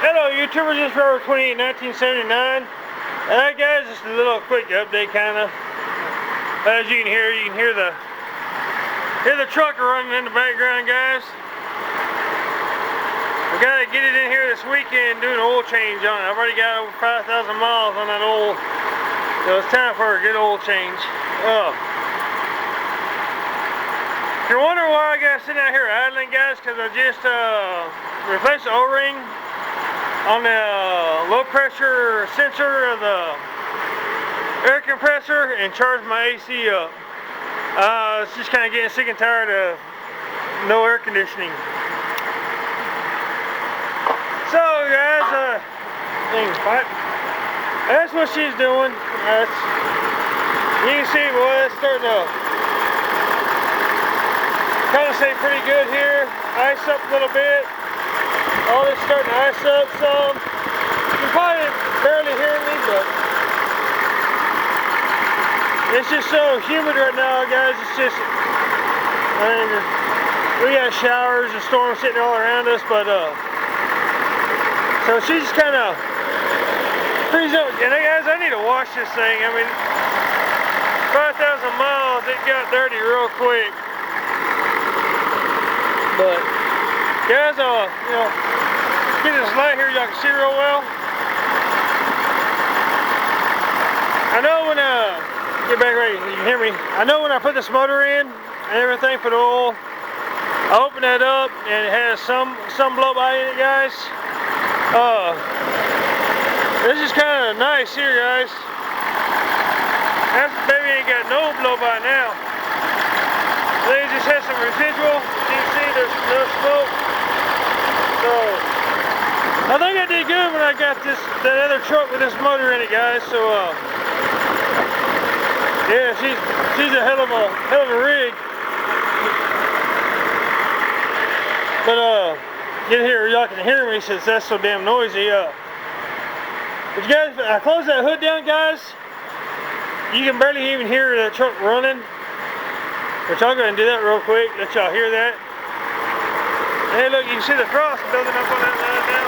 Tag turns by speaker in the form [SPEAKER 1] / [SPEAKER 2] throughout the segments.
[SPEAKER 1] Hello YouTubers, this is February 28, 1979. Alright guys, just a little quick update kinda. As you can hear the truck running in the background, guys. We gotta get it in here this weekend, do an oil change on it. I've already got over 5,000 miles on that oil. So it's time for a good oil change. If you're wondering why I got sitting out here idling, guys, because I just replaced the O-ring on the low pressure sensor of the air compressor and charged my AC up. It's just kind of getting sick and tired of no air conditioning. So guys, that's what she's doing. You can see, boy, it's starting to kind of stay pretty good here. Ice up a little bit. All this starting to ice up some. You can probably barely hear me, but it's just so humid right now, guys. It's just, we got showers and storms sitting all around us, but so she's just kind of freezing up. And guys, I need to wash this thing. I mean, 5,000 miles, it got dirty real quick. But guys, you know, get this light here, y'all can see real well. I know when get back ready, you can hear me. I know when I put this motor in and everything for the oil, I open that up and it has some blow by in it, guys. This is kind of nice here, guys. That baby ain't got no blow by now. They just has some residual. You can see there's no smoke. So I think I did good when I got that other truck with this motor in it, guys. So yeah, she's a hell of a rig. But get here, y'all can hear me since that's so damn noisy. But you guys, I close that hood down, guys. You can barely even hear the truck running. Which I'm going to do that real quick, let y'all hear that. Hey look, you can see the frost building up on that line now.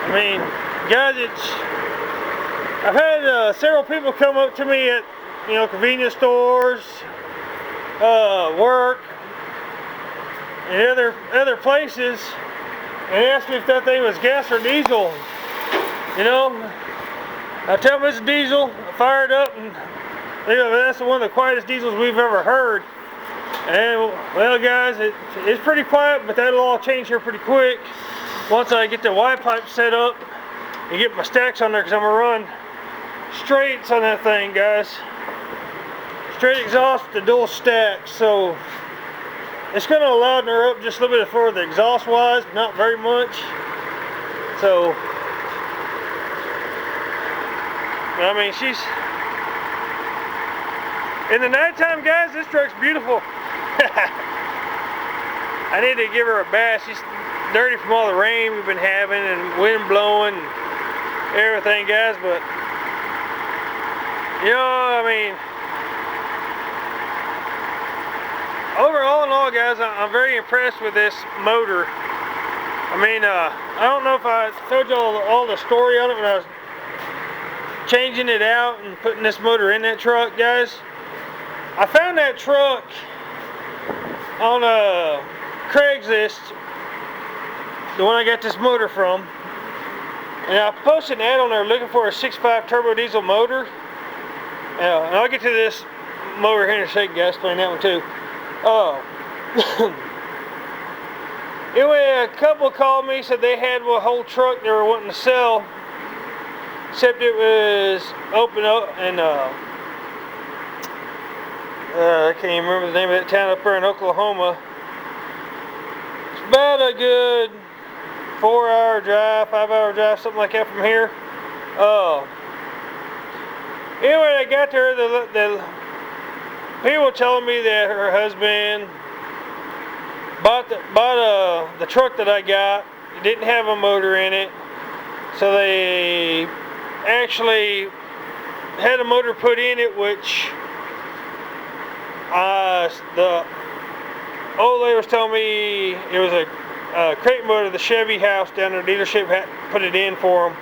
[SPEAKER 1] I mean, guys, I've had several people come up to me at, you know, convenience stores, work, and other places, and asked me if that thing was gas or diesel. You know, I tell them it's diesel, I fire it up, and that's one of the quietest diesels we've ever heard. And well, guys, it's pretty quiet, but that'll all change here pretty quick once I get the Y pipe set up and get my stacks on there, because I'm gonna run straights on that thing, guys. Straight exhaust with the dual stacks, so it's gonna louden her up just a little bit for the exhaust wise, not very much. So I mean, she's in the nighttime, guys, this truck's beautiful. I need to give her a bath. She's dirty from all the rain we've been having and wind blowing and everything, guys. But you know, I mean, overall in all, guys, I'm very impressed with this motor. I mean, I don't know if I told you all the story on it when I was changing it out and putting this motor in that truck, guys. I found that truck on Craigslist, the one I got this motor from, and I posted an ad on there looking for a 6.5 turbo diesel motor. And I'll get to this motor here in a second, guys, explain that one too. Anyway, a couple called me, said they had a whole truck they were wanting to sell, except it was open up and I can't even remember the name of that town up there in Oklahoma. It's about a good 4-hour drive, 5-hour drive, something like that from here. Anyway, I got there, the people were telling me that her husband bought the truck that I got. It didn't have a motor in it, so they actually had a motor put in it, which the old lady was telling me it was a crate motor, the Chevy house down there, dealership had put it in for them.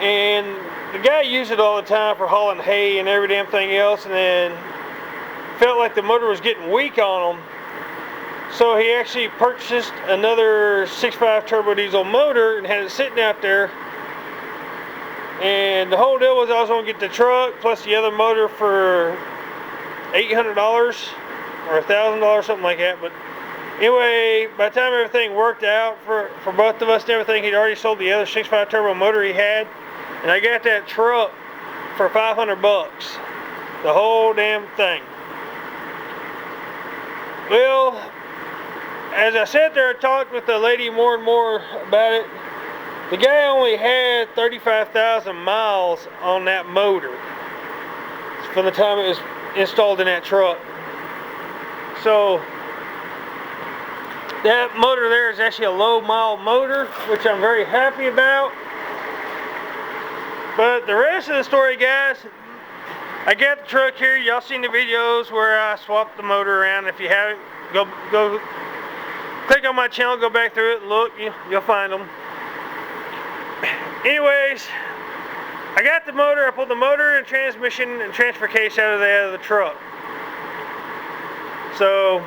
[SPEAKER 1] And the guy used it all the time for hauling hay and every damn thing else, and then felt like the motor was getting weak on him. So he actually purchased another 6.5 turbo diesel motor and had it sitting out there. And the whole deal was I was going to get the truck plus the other motor for $800 or $1,000, something like that. But anyway, by the time everything worked out for both of us and everything, he'd already sold the other 6.5 turbo motor he had, and I got that truck for $500, the whole damn thing. Well, as I sat there and talked with the lady more and more about it, the guy only had 35,000 miles on that motor from the time it was installed in that truck. So that motor there is actually a low mile motor, which I'm very happy about. But the rest of the story, guys, I got the truck here. Y'all seen the videos where I swapped the motor around. If you haven't, go click on my channel, go back through it and look, you'll find them. Anyways, I got the motor. I pulled the motor and transmission and transfer case out of the truck. So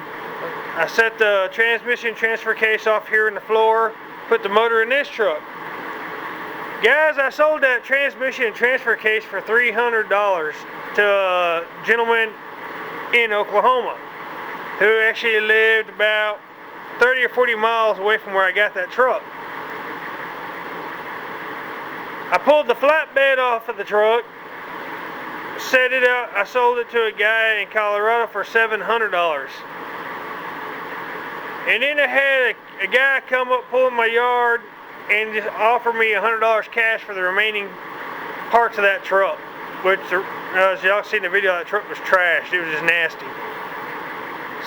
[SPEAKER 1] I set the transmission transfer case off here in the floor, put the motor in this truck. Guys, I sold that transmission and transfer case for $300 to a gentleman in Oklahoma who actually lived about 30 or 40 miles away from where I got that truck. I pulled the flatbed off of the truck, set it out. I sold it to a guy in Colorado for $700. And then I had a guy come up, pull in my yard, and just offer me $100 cash for the remaining parts of that truck. Which, as y'all seen in the video, that truck was trashed. It was just nasty.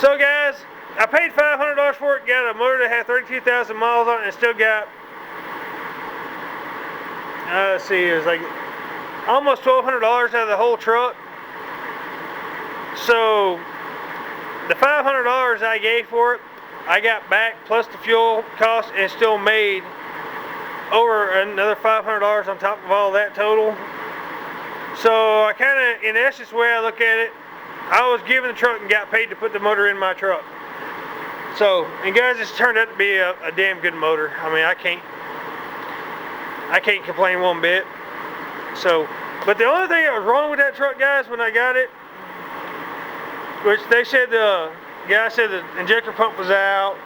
[SPEAKER 1] So guys, I paid $500 for it, got a motor that had 32,000 miles on it, and still got, let's see, it was like almost $1,200 out of the whole truck. So the $500 I gave for it, I got back plus the fuel cost, and still made over another $500 on top of all that total. So I kind of, in essence, the way I look at it, I was given the truck and got paid to put the motor in my truck. So, and guys, it's turned out to be a damn good motor. I mean, I can't complain one bit. So, but the only thing that was wrong with that truck, guys, when I got it, which they said the guy said the injector pump was out,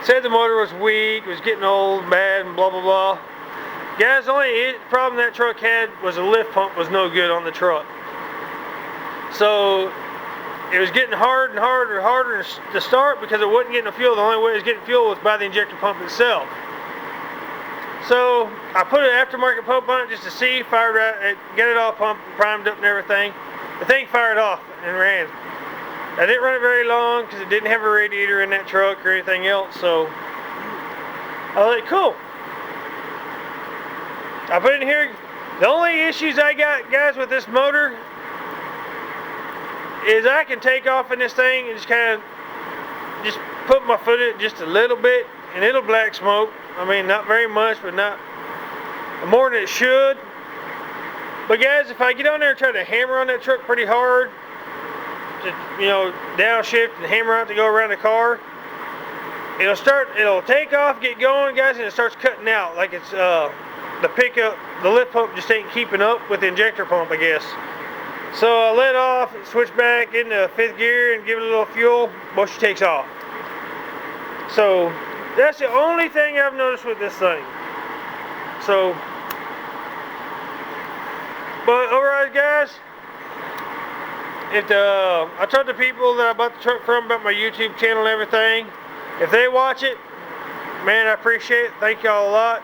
[SPEAKER 1] said the motor was weak, it was getting old and bad and blah blah blah. Guys, the only problem that truck had was the lift pump was no good on the truck. So it was getting harder and harder to start because it wasn't getting the fuel. The only way it was getting fuel was by the injector pump itself. So I put an aftermarket pump on it just to see, fired it, get it all pumped, primed up and everything. The thing fired off and ran. I didn't run it very long because it didn't have a radiator in that truck or anything else. So I was like, cool. I put it in here. The only issues I got, guys, with this motor is I can take off in this thing and just kind of just put my foot in it just a little bit and it'll black smoke. I mean, not very much, but not more than it should. But guys, if I get on there and try to hammer on that truck pretty hard, just, you know, downshift and hammer out to go around the car, it'll take off, get going, guys, and it starts cutting out like it's the pickup, the lift pump just ain't keeping up with the injector pump, I guess. So I let off, switch back into fifth gear and give it a little fuel, well, she takes off. So that's the only thing I've noticed with this thing. So, but alright guys, I told the people that I bought the truck from about my YouTube channel and everything, if they watch it, man, I appreciate it, thank y'all a lot.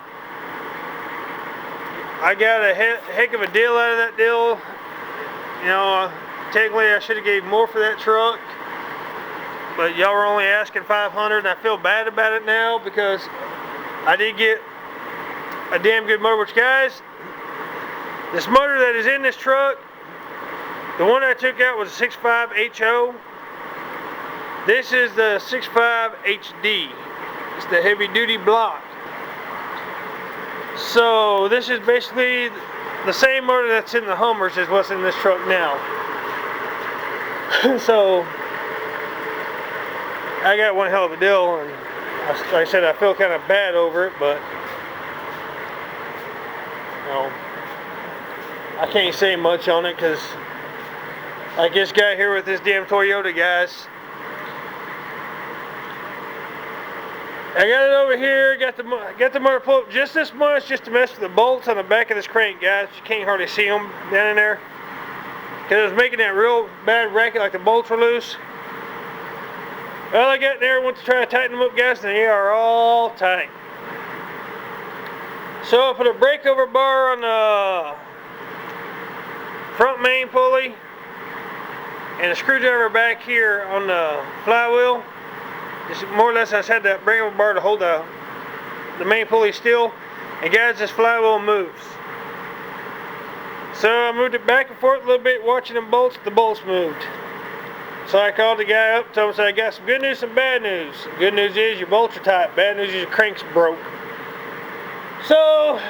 [SPEAKER 1] I got a heck of a deal out of that deal. You know, technically I should have gave more for that truck, but y'all were only asking $500, and I feel bad about it now because I did get a damn good motor. Which, guys, this motor that is in this truck, the one I took out was a 6.5 HO. This is the 6.5 HD. It's the heavy duty block. So this is basically the same motor that's in the Hummers is what's in this truck now. So I got one hell of a deal, and like I said, I feel kind of bad over it, but you know, I can't say much on it because like this guy here with this damn Toyota, guys. I got it over here, got the motor pulled up just this much just to mess with the bolts on the back of this crank, guys. You can't hardly see them down in there because it was making that real bad racket like the bolts were loose. Well, I got in there, went to try to tighten them up, guys, and they are all tight. So I put a breakover bar on the front main pulley and a screwdriver back here on the flywheel. Just more or less I just had that breakover bar to hold the main pulley still. And guys, this flywheel moves. So I moved it back and forth a little bit, watching them bolts. The bolts moved. So I called the guy up, told him, I got some good news, some bad news. Good news is your bolts are tight. Bad news is your crank's broke. So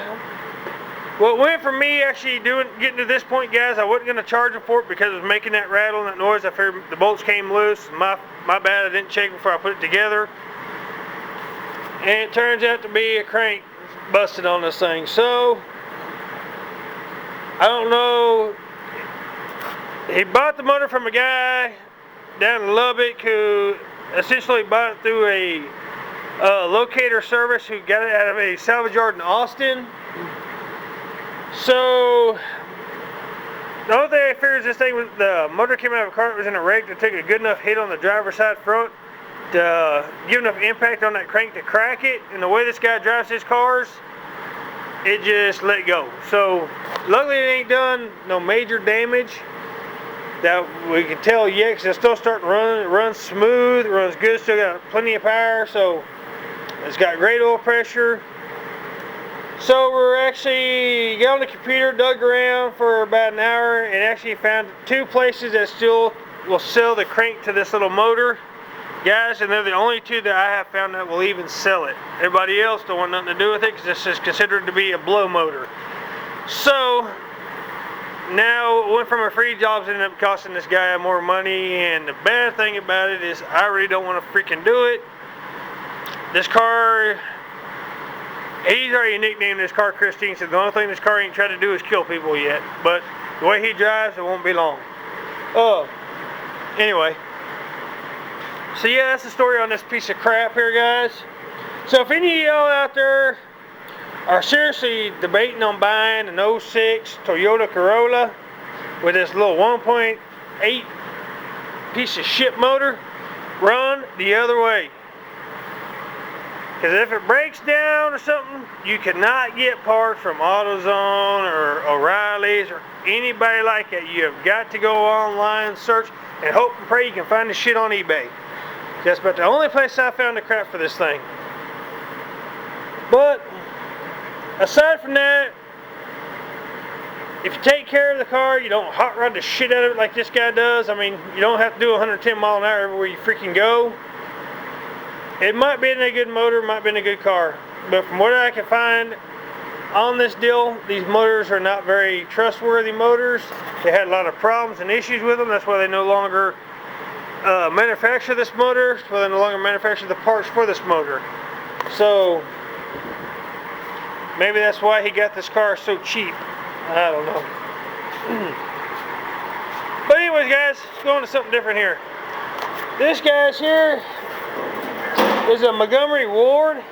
[SPEAKER 1] what went for me actually getting to this point, guys, I wasn't going to charge him for it because it was making that rattle and that noise. I figured the bolts came loose. My bad, I didn't check before I put it together. And it turns out to be a crank busted on this thing. So I don't know. He bought the motor from a guy down in Lubbock who essentially bought it through a locator service who got it out of a salvage yard in Austin. So the only thing I figured is this thing was the motor came out of a car that was in a wreck that took a good enough hit on the driver's side front to give enough impact on that crank to crack it. And the way this guy drives his cars, it just let go. So luckily it ain't done no major damage that we can tell yet, because it's still starting to run. It runs smooth, it runs good, still got plenty of power, so it's got great oil pressure. So we're actually got on the computer, dug around for about an hour, and actually found 2 places that still will sell the crank to this little motor, guys, and they're the only 2 that I have found that will even sell it. Everybody else don't want nothing to do with it because this is considered to be a blow motor. So now it went from a free job, ended up costing this guy more money, and the bad thing about it is I really don't want to freaking do it. This car, he's already nicknamed this car Christine, so the only thing this car ain't tried to do is kill people yet. But the way he drives, it won't be long. Anyway. So yeah, that's the story on this piece of crap here, guys. So if any of y'all out there are seriously debating on buying an 06 Toyota Corolla with this little 1.8 piece of shit motor, run the other way. Because if it breaks down or something, you cannot get parts from AutoZone or O'Reilly's or anybody like that. You have got to go online, search, and hope and pray you can find the shit on eBay. That's about the only place I found the crap for this thing. But aside from that, if you take care of the car, you don't hot rod the shit out of it like this guy does. I mean, you don't have to do 110 mile an hour everywhere you freaking go. It might be in a good motor, might be in a good car, but from what I can find on this deal, these motors are not very trustworthy motors. They had a lot of problems and issues with them. That's why they no longer manufacture this motor. So they no longer manufacture the parts for this motor. So maybe that's why he got this car so cheap. I don't know. But anyways, guys, let's go on to something different here. This guy's here is a Montgomery Ward.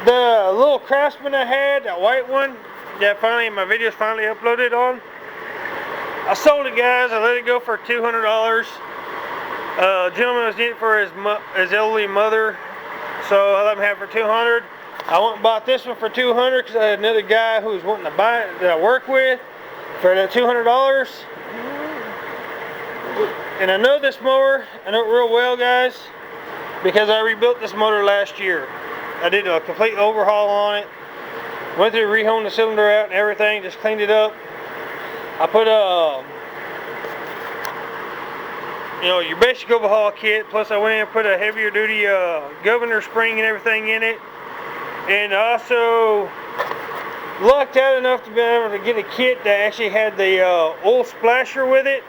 [SPEAKER 1] The little Craftsman I had, that white one, that finally my video's finally uploaded on. I sold it, guys. I let it go for $200. Gentleman was getting it for his elderly mother, so I let him have it for $200. I went and bought this one for $200 because I had another guy who was wanting to buy it that I work with for that $200. And I know this mower, I know it real well, guys, because I rebuilt this motor last year. I did a complete overhaul on it. Went through, rehoned the cylinder out and everything, just cleaned it up. I put you know, your basic overhaul kit. Plus I went in and put a heavier duty governor spring and everything in it. And I also lucked out enough to be able to get a kit that actually had the oil splasher with it,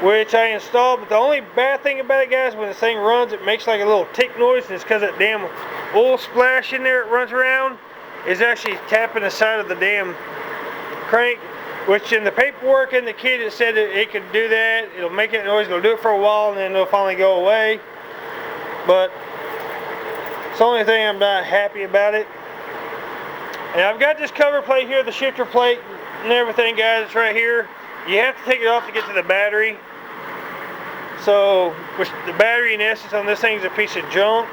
[SPEAKER 1] which I installed. But the only bad thing about it, guys, when this thing runs, it makes like a little tick noise, and it's because that damn oil splash in there it runs around is actually tapping the side of the damn crank, which in the paperwork in the kit it said that it could do that. It'll make that noise, it'll do it for a while, and then it'll finally go away. But it's the only thing I'm not happy about it. And I've got this cover plate here, the shifter plate and everything, guys. It's right here. You have to take it off to get to the battery. So, which the battery in essence on this thing is a piece of junk.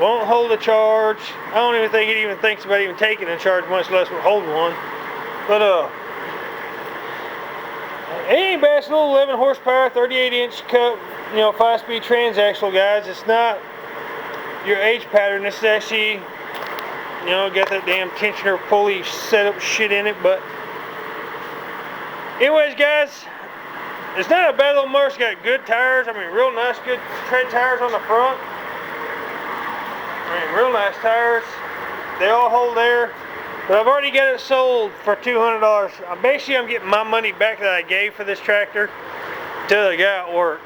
[SPEAKER 1] Won't hold a charge. I don't even think it even thinks about even taking a charge, much less holding one. But it ain't bad. It's a little 11 horsepower, 38-inch cup, you know, 5-speed transaxle, guys. It's not your H pattern. This is actually, you know, got that damn tensioner pulley setup shit in it. But anyways, guys, it's not a bad little motor. It's got good tires. I mean, real nice, good tread tires on the front. I mean, real nice tires. They all hold there. But I've already got it sold for $200. Basically, I'm getting my money back that I gave for this tractor to the guy at work.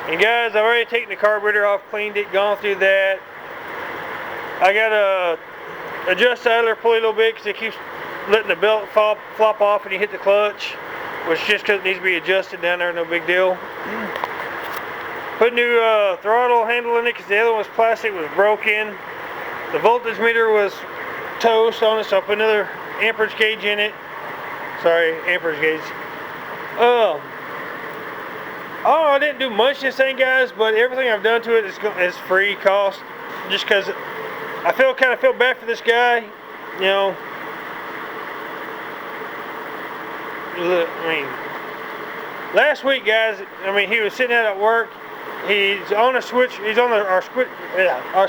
[SPEAKER 1] And guys, I've already taken the carburetor off, cleaned it, gone through that. I got to adjust the idler pulley a little bit because it keeps letting the belt flop off when you hit the clutch, which just because it needs to be adjusted down there, no big deal. Put new throttle handle in it because the other one was plastic, was broken. The voltage meter was toast on it, so I put another amperage gauge in it. Sorry, amperage gauge. Oh, I didn't do much this thing, guys, but everything I've done to it is free cost. Just because I kind of feel bad for this guy, you know. Look, I mean, last week, guys, I mean, he was sitting out at work. He's on a switch. He's on our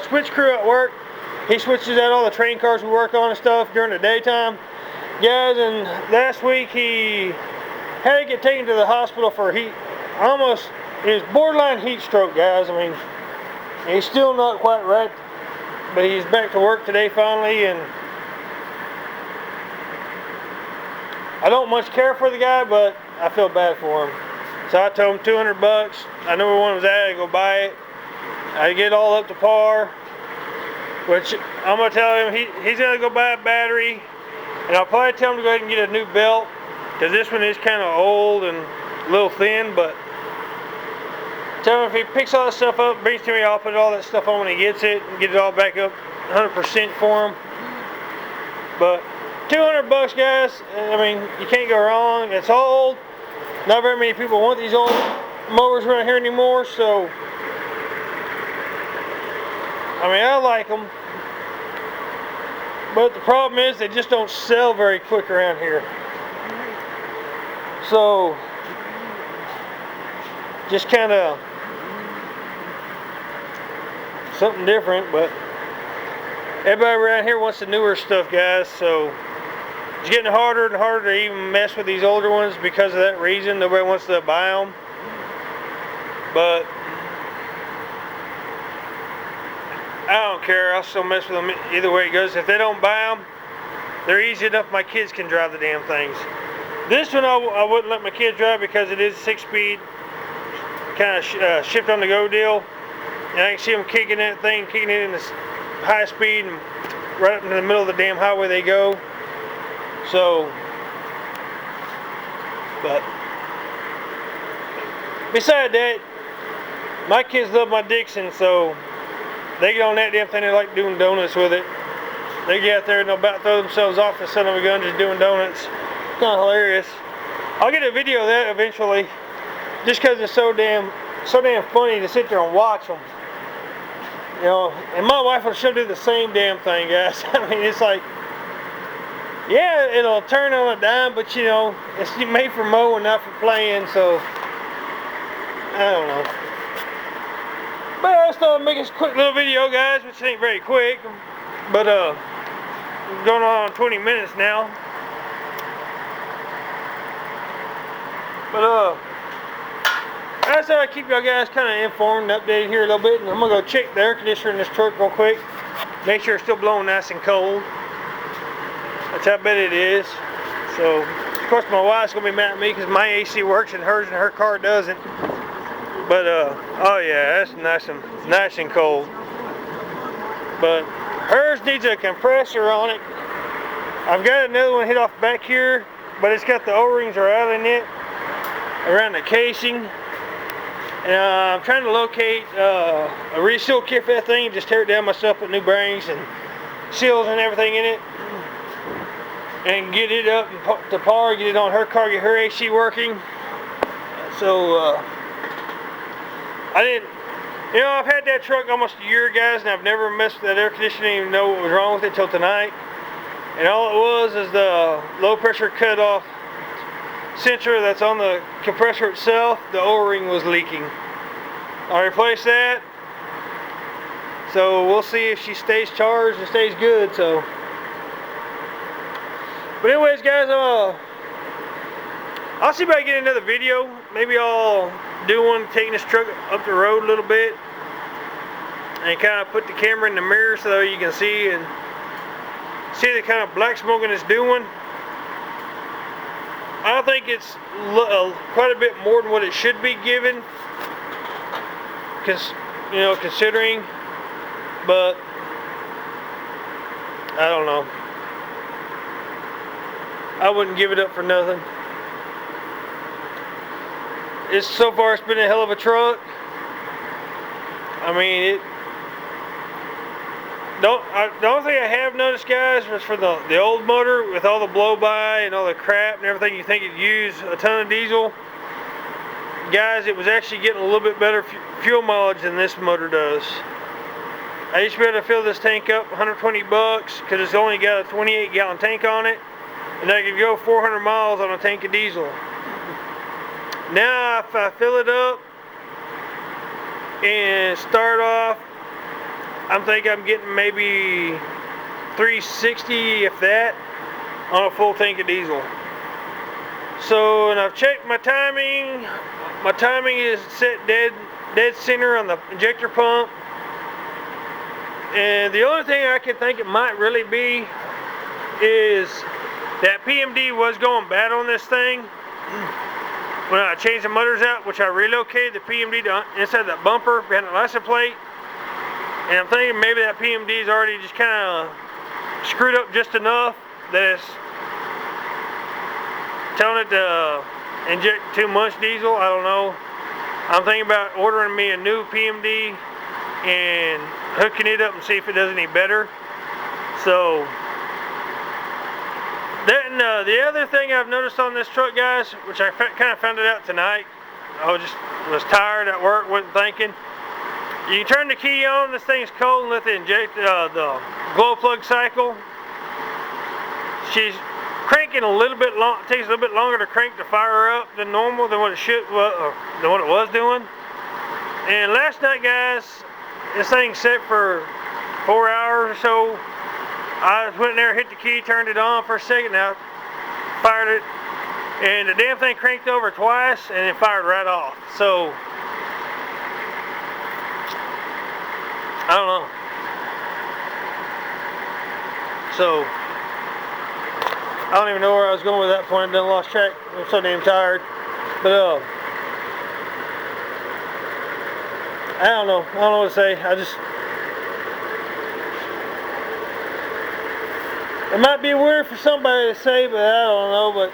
[SPEAKER 1] switch crew at work. He switches out all the train cars we work on and stuff during the daytime, guys. And last week he had to get taken to the hospital for it was borderline heat stroke, guys. I mean, he's still not quite right, but he's back to work today finally. And I don't much care for the guy, but I feel bad for him. So I told him $200. I knew where one was at. I go buy it. I get it all up to par. Which I'm gonna tell him he's gonna go buy a battery, and I'll probably tell him to go ahead and get a new belt because this one is kind of old and a little thin. But tell him if he picks all that stuff up, brings it to me, I'll put all that stuff on when he gets it and get it all back up 100% for him. But $200, guys. I mean, you can't go wrong. It's old. Not very many people want these old mowers around here anymore, so I mean, I like them, but the problem is they just don't sell very quick around here. So, just kind of something different, but everybody around here wants the newer stuff, guys, so it's getting harder and harder to even mess with these older ones because of that reason. Nobody wants to buy them, but I don't care. I'll still mess with them either way it goes. If they don't buy them, they're easy enough my kids can drive the damn things. This one I wouldn't let my kids drive because it is a 6-speed kind of shift on the go deal. And I can see them kicking that thing, kicking it in the high speed and right up in the middle of the damn highway they go. So, but beside that, my kids love my Dixon, so they get on that damn thing. They like doing donuts with it. They get out there and they'll about throw themselves off the son of a gun just doing donuts. Kind of hilarious. I'll get a video of that eventually, just because it's so damn funny to sit there and watch them. You know, and my wife will do the same damn thing, guys. I mean, it's like, yeah, it'll turn on a dime, but you know, it's made for mowing, not for playing. So I don't know. But I just thought I'd make this quick little video, guys, which ain't very quick, but going on 20 minutes now. But That's how I keep y'all guys kind of informed and updated here a little bit. And I'm gonna go check the air conditioner in this truck real quick. Make sure it's still blowing nice and cold. That's how bad it is. So, of course, my wife's gonna be mad at me because my AC works and her car doesn't. But oh yeah, that's nice and cold. But hers needs a compressor on it. I've got another one hit off back here, but it's got the O-rings are out in it around the casing. And I'm trying to locate a reseal kit for that thing, just tear it down myself, put new bearings and seals and everything in it, and get it up to par, get it on her car, get her AC working. So I've had that truck almost a year, guys, and I've never messed with that air conditioning, even know what was wrong with it till tonight. And all it was is the low pressure cutoff sensor that's on the compressor itself. The O-ring was leaking. I replaced that, so we'll see if she stays charged and stays good. So, but anyways, guys, I'll see if I can get another video. Maybe I'll do one taking this truck up the road a little bit and kind of put the camera in the mirror so that you can see and see the kind of black smoking it's doing. I think it's quite a bit more than what it should be given, considering, but I don't know. I wouldn't give it up for nothing. So far it's been a hell of a truck. I mean, the only thing I have noticed, guys, was for the old motor with all the blow-by and all the crap and everything you think it'd use a ton of diesel. Guys, it was actually getting a little bit better fuel mileage than this motor does. I used to be able to fill this tank up $120 because it's only got a 28-gallon tank on it, and I could go 400 miles on a tank of diesel. Now, if I fill it up and start off, I'm thinking I'm getting maybe 360, if that, on a full tank of diesel. So, and I've checked my timing. My timing is set dead center on the injector pump. And the only thing I can think it might really be is that PMD was going bad on this thing. When I changed the motors out, which I relocated the PMD to inside that bumper behind the license plate. And I'm thinking maybe that PMD's already just kind of screwed up just enough that it's telling it to inject too much diesel. I don't know. I'm thinking about ordering me a new PMD and hooking it up and see if it does any better. So, then the other thing I've noticed on this truck, guys, which I kind of found it out tonight. I was tired at work, wasn't thinking. You turn the key on, this thing's cold, and let the glow plug cycle. She's cranking a little bit long. It takes a little bit longer to crank the fire up than normal, than what it was doing. And last night, guys, this thing set for 4 hours or so. I went in there, hit the key, turned it on for a second, now fired it, and the damn thing cranked over twice, and it fired right off. So, I don't know. So, I don't even know where I was going with that point. I done lost track. I'm so damn tired. But I don't know. I don't know what to say. It might be weird for somebody to say, but I don't know. But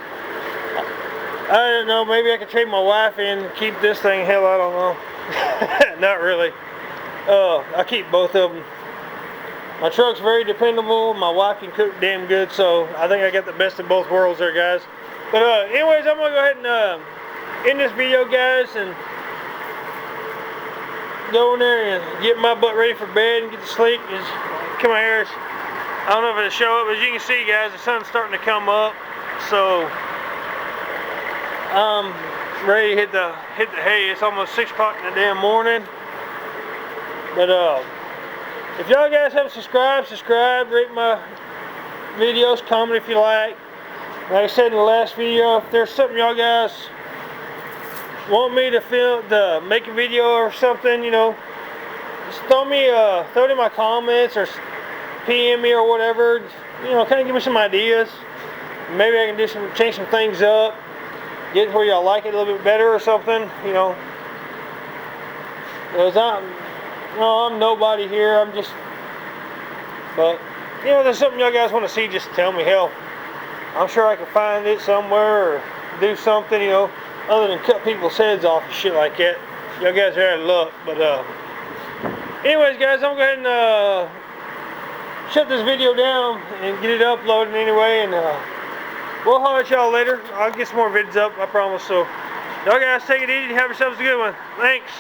[SPEAKER 1] I don't know. Maybe I could trade my wife in and keep this thing. Hell, I don't know. Not really. I keep both of them. My truck's very dependable. My wife can cook damn good, so I think I got the best of both worlds there, guys. But anyways, I'm gonna go ahead and end this video, guys, and go in there and get my butt ready for bed and get to sleep. Just come on here. I don't know if it'll show up, but as you can see, guys, the sun's starting to come up, so I'm ready to hit the hay. It's almost 6 o'clock in the damn morning. But if y'all guys haven't subscribe, rate my videos, comment if you like. Like I said in the last video, if there's something y'all guys want me to make a video or something, you know, just throw it in my comments or PM me or whatever. You know, kind of give me some ideas. Maybe I can change some things up, get it where y'all like it a little bit better or something. You know, because I'm nobody here. But you know, if there's something y'all guys want to see, just tell me. Hell, I'm sure I can find it somewhere or do something, you know, other than cut people's heads off and shit like that. Y'all guys are out of luck. But anyways, guys, I'm going to go ahead and shut this video down and get it uploaded anyway, and we'll holler at y'all later. I'll get some more vids up, I promise. So y'all guys take it easy. Have yourselves a good one. Thanks.